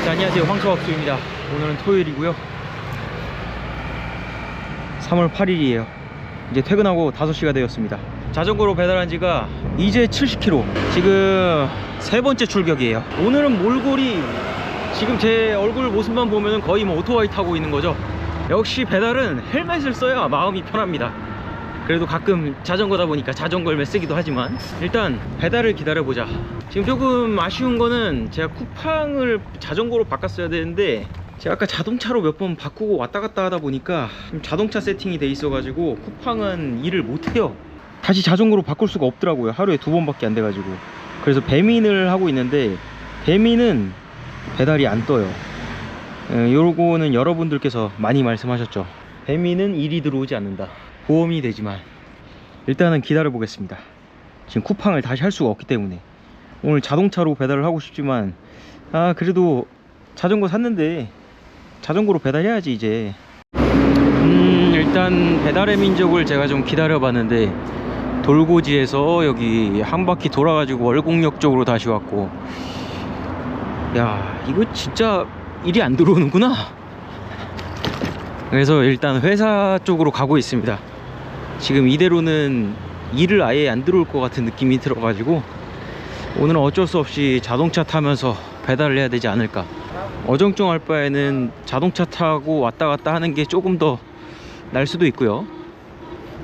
자, 안녕하세요, 황소학수입니다. 오늘은 토요일이고요 3월 8일이에요 이제 퇴근하고 5시가 되었습니다. 자전거로 배달한 지가 이제 70km. 지금 세 번째 출격이에요. 오늘은 몰골이 지금 제 얼굴 모습만 보면 거의 뭐 오토바이 타고 있는 거죠. 역시 배달은 헬멧을 써야 마음이 편합니다. 그래도 가끔 자전거다 보니까 자전거 헬멧 쓰기도 하지만 일단 배달을 기다려보자. 지금 조금 아쉬운 거는 제가 쿠팡을 자전거로 바꿨어야 되는데 제가 아까 자동차로 몇 번 바꾸고 왔다 갔다 하다 보니까 자동차 세팅이 돼 있어 가지고 쿠팡은 일을 못해요. 다시 자전거로 바꿀 수가 없더라고요. 하루에 2번밖에 안 돼가지고. 그래서 배민을 하고 있는데 배민은 배달이 안 떠요. 요거는 여러분들께서 많이 말씀하셨죠. 배민은 일이 들어오지 않는다. 보험이 되지만 일단은 기다려 보겠습니다. 지금 쿠팡을 다시 할 수가 없기 때문에. 오늘 자동차로 배달을 하고 싶지만 그래도 자전거 샀는데 자전거로 배달해야지 이제. 일단 배달의 민족을 제가 좀 기다려 봤는데 돌고지에서 여기 한 바퀴 돌아가지고 월곡역 쪽으로 다시 왔고, 야 이거 진짜 일이 안 들어오는구나. 그래서 일단 회사 쪽으로 가고 있습니다. 지금 이대로는 일을 아예 안 들어올 것 같은 느낌이 들어가지고 오늘은 어쩔 수 없이 자동차 타면서 배달을 해야 되지 않을까. 어정쩡할 바에는 자동차 타고 왔다 갔다 하는 게 조금 더 날 수도 있고요.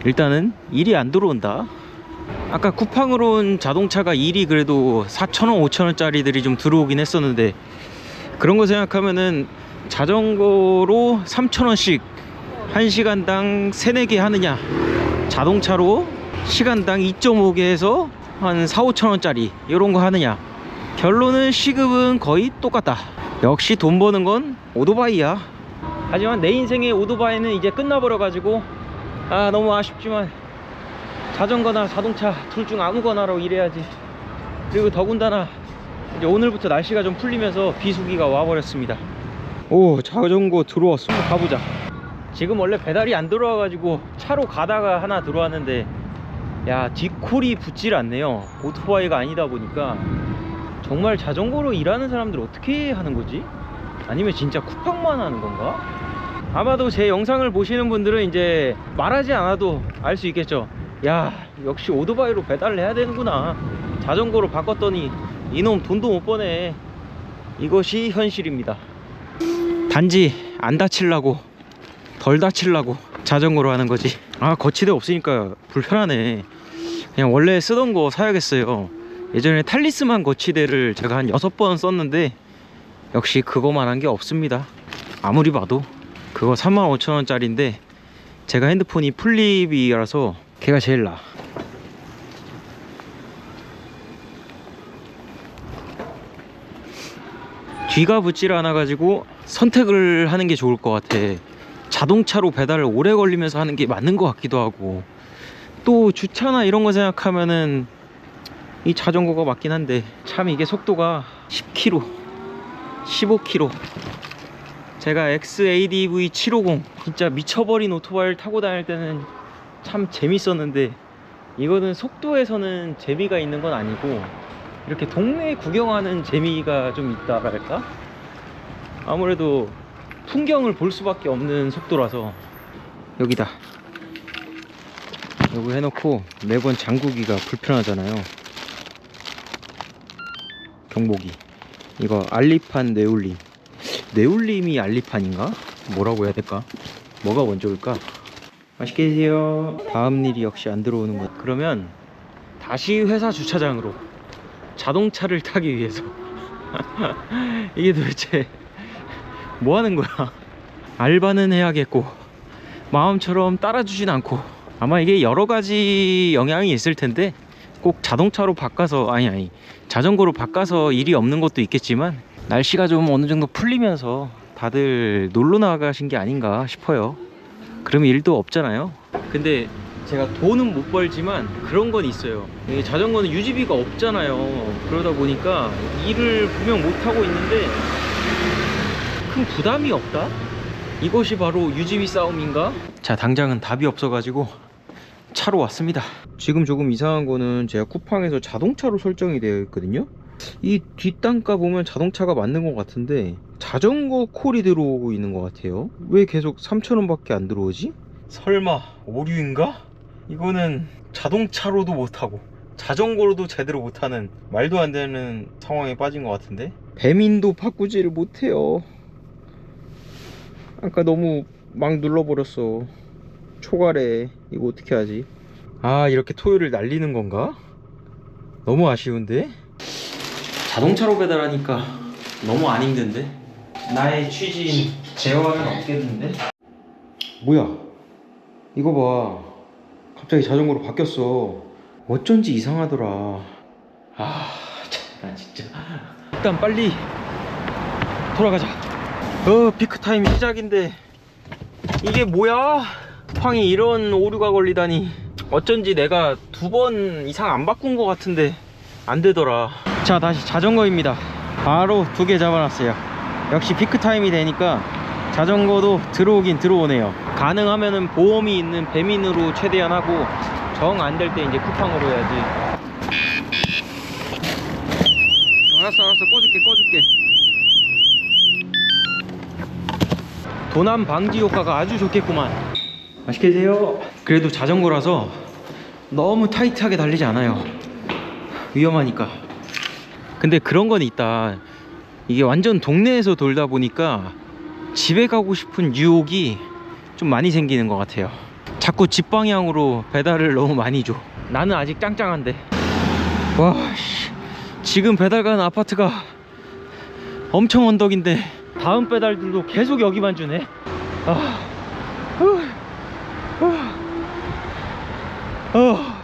일단은 일이 안 들어온다. 아까 쿠팡으로 온 자동차가 일이 그래도 4,000원 5,000원 짜리들이 좀 들어오긴 했었는데, 그런 거 생각하면은 자전거로 3,000원씩 1시간당 3, 4개 하느냐, 자동차로 시간당 2.5개 해서 한 4, 5,000원짜리 이런 거 하느냐, 결론은 시급은 거의 똑같다. 역시 돈 버는 건 오토바이야. 하지만 내 인생의 오토바이는 이제 끝나버려 가지고 너무 아쉽지만 자전거나 자동차 둘 중 아무거나로 일해야지. 그리고 더군다나 이제 오늘부터 날씨가 좀 풀리면서 비수기가 와버렸습니다. 오, 자전거 들어왔어. 가보자. 지금 원래 배달이 안 들어와 가지고 차로 가다가 하나 들어왔는데, 야 뒷콜이 붙질 않네요. 오토바이가 아니다 보니까. 정말 자전거로 일하는 사람들 어떻게 하는 거지? 아니면 진짜 쿠팡만 하는 건가? 아마도 제 영상을 보시는 분들은 이제 말하지 않아도 알 수 있겠죠. 야 역시 오토바이로 배달을 해야 되는구나. 자전거로 바꿨더니 이놈 돈도 못 버네. 이것이 현실입니다. 단지 안 다치려고, 덜 다치려고 자전거로 하는 거지. 거치대 없으니까 불편하네. 그냥 원래 쓰던 거 사야겠어요. 예전에 탈리스만 거치대를 제가 한 6번 썼는데 역시 그거만 한 게 없습니다. 아무리 봐도. 그거 35,000원 짜리인데 제가 핸드폰이 플립이라서 걔가 제일 나아. 뒤가 붙질 않아 가지고 선택을 하는 게 좋을 것 같아. 자동차로 배달을 오래 걸리면서 하는 게 맞는 것 같기도 하고, 또 주차나 이런 거 생각하면은 이 자전거가 맞긴 한데 참 이게 속도가 10km 15km. 제가 XADV 750 진짜 미쳐버린 오토바이를 타고 다닐 때는 참 재밌었는데, 이거는 속도에서는 재미가 있는 건 아니고 이렇게 동네 구경하는 재미가 좀 있다랄까? 아무래도 풍경을 볼 수밖에 없는 속도라서. 여기다 요거 해놓고 매번 잠그기가 불편하잖아요. 경보기. 이거 알리판 네올림. 네올림이 알리판인가? 뭐라고 해야 될까? 뭐가 먼저일까? 맛있게 드세요. 다음 일이 역시 안 들어오는 것. 그러면 다시 회사 주차장으로 자동차를 타기 위해서 이게 도대체 뭐 하는 거야? 알바는 해야겠고 마음처럼 따라주진 않고, 아마 이게 여러 가지 영향이 있을 텐데 꼭 자동차로 바꿔서 자전거로 바꿔서 일이 없는 것도 있겠지만, 날씨가 좀 어느 정도 풀리면서 다들 놀러 나가신 게 아닌가 싶어요. 그러면 일도 없잖아요. 근데 제가 돈은 못 벌지만 그런 건 있어요. 자전거는 유지비가 없잖아요. 그러다 보니까 일을 분명 못 하고 있는데 큰 부담이 없다? 이것이 바로 유지비 싸움인가? 자, 당장은 답이 없어 가지고 차로 왔습니다. 지금 조금 이상한 거는 제가 쿠팡에서 자동차로 설정이 되어 있거든요. 이 뒷단가 보면 자동차가 맞는 것 같은데 자전거 콜이 들어오고 있는 것 같아요. 왜 계속 3,000원 밖에 안 들어오지? 설마 오류인가? 이거는 자동차로도 못하고 자전거로도 제대로 못하는 말도 안 되는 상황에 빠진 것 같은데. 배민도 바꾸지를 못해요. 아까 너무 막 눌러버렸어. 초과래. 이거 어떻게 하지? 아, 이렇게 토요일을 날리는 건가? 너무 아쉬운데? 자동차로 배달하니까 너무 안 힘든데? 나의 취지인 제어하면 없겠는데? 뭐야? 이거 봐. 갑자기 자전거로 바뀌었어. 어쩐지 이상하더라. 아, 나 진짜. 일단 빨리 돌아가자. 피크타임 시작인데 이게 뭐야? 쿠팡이 이런 오류가 걸리다니. 어쩐지 내가 2번 이상 안 바꾼 것 같은데 안 되더라. 자, 다시 자전거입니다. 바로 2개 잡아놨어요. 역시 피크타임이 되니까 자전거도 들어오긴 들어오네요. 가능하면은 보험이 있는 배민으로 최대한 하고, 정 안 될 때 이제 쿠팡으로 해야지. 알았어 꺼줄게. 도난 방지 효과가 아주 좋겠구만. 맛있게 드세요. 그래도 자전거라서 너무 타이트하게 달리지 않아요. 위험하니까. 근데 그런 건 있다. 이게 완전 동네에서 돌다 보니까 집에 가고 싶은 유혹이 좀 많이 생기는 것 같아요. 자꾸 집 방향으로 배달을 너무 많이 줘. 나는 아직 짱짱한데. 와, 지금 배달 가는 아파트가 엄청 언덕인데 다음 배달들도 계속 여기만 주네.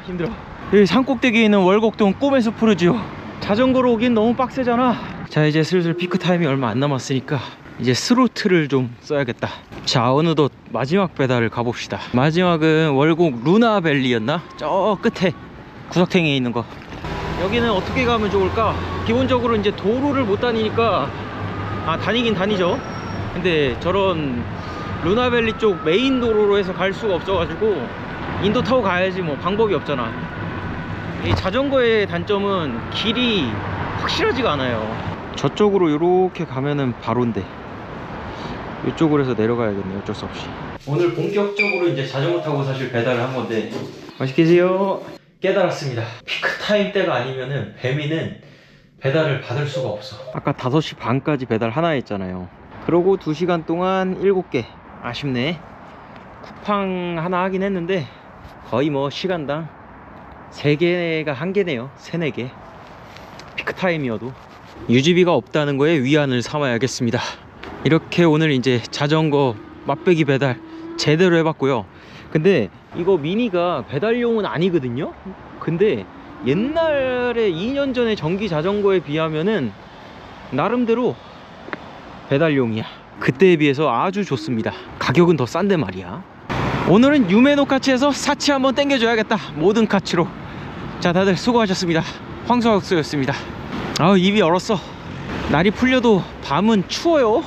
힘들어. 여기 산꼭대기에 있는 월곡동 꿈의 숲푸르지오. 자전거로 오긴 너무 빡세잖아. 자, 이제 슬슬 피크타임이 얼마 안 남았으니까 이제 스로틀을 좀 써야겠다. 자, 어느덧 마지막 배달을 가봅시다. 마지막은 월곡 루나밸리였나? 저 끝에 구석탱이에 있는 거. 여기는 어떻게 가면 좋을까? 기본적으로 이제 도로를 못 다니니까, 다니긴 다니죠. 근데 저런 루나밸리 쪽 메인 도로로 해서 갈 수가 없어가지고 인도 타고 가야지. 뭐 방법이 없잖아. 이 자전거의 단점은 길이 확실하지가 않아요. 저쪽으로 이렇게 가면은 바로인데 이쪽으로 해서 내려가야겠네. 어쩔 수 없이. 오늘 본격적으로 이제 자전거 타고 사실 배달을 한 건데. 맛있게 드세요. 깨달았습니다. 피크타임 때가 아니면은 배민은 배달을 받을 수가 없어. 아까 5시 반까지 배달 하나 했잖아요. 그러고 2시간 동안 7개. 아쉽네. 쿠팡 하나 하긴 했는데 거의 뭐 시간당 3개가 1개네요. 3, 4개. 피크타임이어도 유지비가 없다는 거에 위안을 삼아야겠습니다. 이렇게 오늘 이제 자전거 맛배기 배달 제대로 해봤고요. 근데 이거 미니가 배달용은 아니거든요. 근데 옛날에 2년 전에 전기 자전거에 비하면은 나름대로 배달용이야. 그때에 비해서 아주 좋습니다. 가격은 더 싼데 말이야. 오늘은 유메노 카츠에서 사치 한번 땡겨줘야겠다. 모든 카츠로. 자, 다들 수고하셨습니다. 황소학수였습니다. 입이 얼었어. 날이 풀려도 밤은 추워요.